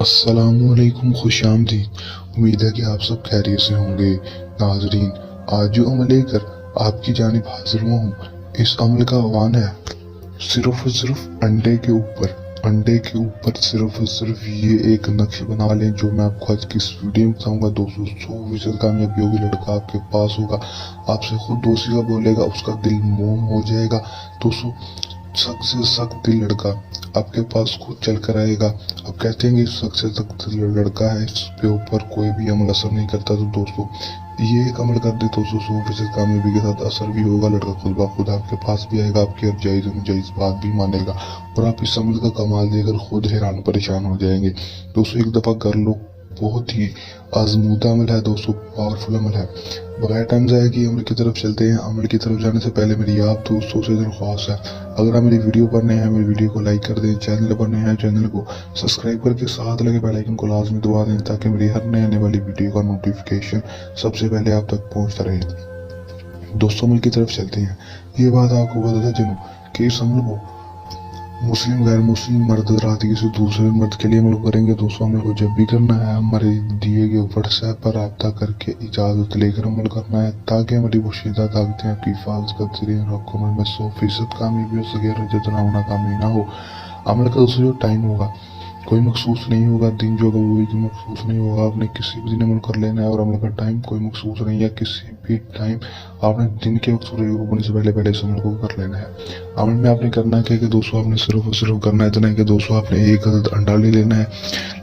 السلام علیکم، خوش آمدید۔ امید ہے کہ آپ سب خیریت سے ہوں گے۔ ناظرین، آج جو عمل لے کر آپ کی جانب حاضر ہوا ہوں، اس عمل کا عنوان ہے صرف اور صرف انڈے کے اوپر صرف اور صرف یہ ایک نقش بنا لیں جو میں آپ کو آج کی اس ویڈیو میں بتاؤں گا۔ 200% کامیابی ہوگی، لڑکا آپ کے پاس ہوگا، آپ سے خود دوستی کا بولے گا، اس کا دل موم ہو جائے گا۔ 200 سخت سے سخت دل لڑکا آپ کے پاس خود چل کر آئے گا۔ اب کہتے ہیں کہ سخت سے سخت لڑکا ہے، اس پہ اوپر کوئی بھی عمل اثر نہیں کرتا۔ تو دوستو یہ ایک عمل کر دے تو 100% کامیابی کے ساتھ اثر بھی ہوگا، لڑکا خود بخود آپ کے پاس بھی آئے گا، آپ کی ہر جائز و ناجائز بات بھی مانے گا، اور آپ اس عمل کا کمال دے کر خود حیران پریشان ہو جائیں گے۔ دوستو ایک دفعہ کر لو، بہت ہی آزمودہ عمل ہے دوستو، پاورفل عمل ہے۔ بغیر ٹائم ضائع کیے عمل کی طرف چلتے ہیں۔ عمل کی طرف جانے سے پہلے میری آپ دوستوں سے درخواست ہے، اگر آپ میری ویڈیو پر نئے ہیں میری ویڈیو کو لائک کر دیں، چینل پر نئے ہیں چینل کو سبسکرائب کر کے ساتھ لگے بیل آئیکن کو لازمی دبا دیں تاکہ میری ہر نئے آنے والی ویڈیو کا نوٹیفیکیشن سب سے پہلے آپ تک پہنچتا رہے۔ دوستوں عمل کی طرف چلتے ہیں۔ یہ بات آپ کو بتاتا چلوں کہ اس عمل کو مسلم غیر مسلم مرد حضرات کسی دوسرے مرد کے لیے عمل کریں گے۔ دوستوں عمل کو جب بھی کرنا ہے ہمارے دیے گئے واٹس ایپ پر رابطہ کر کے اجازت لے کر عمل کرنا ہے تاکہ ہماری پوشیدہ طاقتیں آپ کی حفاظت کرتی رہیں اور آپ کو عمل میں 100% کامیابی ہو سکے، رجت نہ ناکامی نہ ہو۔ عمل کا دوستوں جو ٹائم ہوگا کوئی مخصوص نہیں ہوگا، دن جو ہوگا وہ بھی مخصوص نہیں ہوگا، آپ نے کسی بھی دن عمل کر لینا ہے، اور عمل کا ٹائم کوئی مخصوص نہیں ہے، کسی بھی ٹائم آپ نے دن کے وقت سورج ہونے سے پہلے اس عمل کو کر لینا ہے۔ عمل میں آپ نے کرنا ہے کہ دوستوں آپ نے صرف اور صرف کرنا ہے اتنا ہے کہ دوستوں آپ نے ایک عدد انڈا لے لینا ہے۔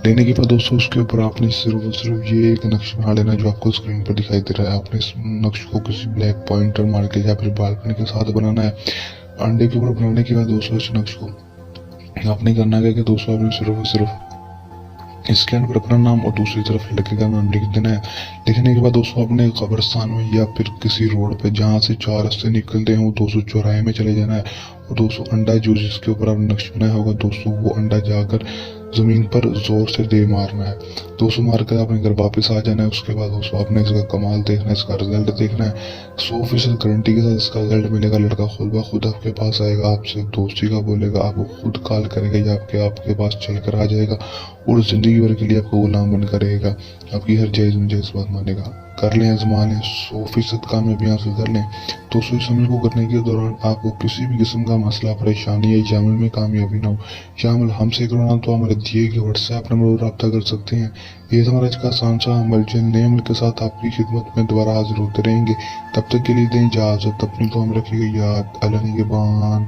لینے کے بعد دوستوں اس کے اوپر آپ نے صرف اور صرف یہ ایک نقش بنا لینا ہے جو آپ کو اسکرین پر دکھائی دے رہا ہے۔ آپ نے اس نقش کو کسی بلیک پوائنٹر مار کے یا پھر بالکنی کے ساتھ بنانا ہے۔ انڈے کے اوپر بنانے کے بعد دوستوں اس نقش کو آپ نے کرنا ہے کہ دوستوں آپ نے صرف اور صرف اسکین پر اپنا نام اور دوسری طرف لڑکے کا نام لکھ دینا ہے۔ لکھنے کے بعد دوستوں اپنے قبرستان میں یا پھر کسی روڈ پہ جہاں سے 4 راستے نکلتے ہیں وہ 200 چوراہے میں چلے جانا ہے، اور 200 انڈا جو جس کے اوپر آپ نے نقش بنایا ہوگا دوستوں وہ انڈا جا کر زمین پر زور سے دے مارنا ہے۔ 200 مار کر اپنے گھر واپس آ جانا ہے۔ اس کے بعد دوستوں آپ نے اس کا کمال دیکھنا ہے، اس کا رزلٹ دیکھنا ہے۔ 100% گارنٹی کے ساتھ اس کا رزلٹ ملے گا، لڑکا خود بخود آپ کے پاس آئے گا، آپ سے دوستی کا بولے گا، آپ کو خود کال کرے گا یا آپ کے پاس چل کر آ جائے گا اور زندگی بھر کے لیے آپ کو غلام بن کر رہے گا، آپ کی ہر جائز ناجائز بات مانے گا۔ کر لیں، آزما لیں، 100% کامیابی حاصل کر لیں۔ تو اس عمل کو کرنے کے دوران آپ کو کسی بھی قسم کا مسئلہ پریشانی یا عمل میں کامیابی نہ ہو، یہ عمل ہم سے کروانا تو ہمارے دیے گئے واٹس ایپ نمبر پر رابطہ کر سکتے ہیں۔ یہ ہمارا آج کا آسان سا عمل جو نئے عمل کے ساتھ آپ کی خدمت میں دوبارہ حاضر ہوتے رہیں گے۔ تب تک کے لیے دیں اجازت، اپنی تو ہم رکھیے گا یاد۔ اللہ نگہبان۔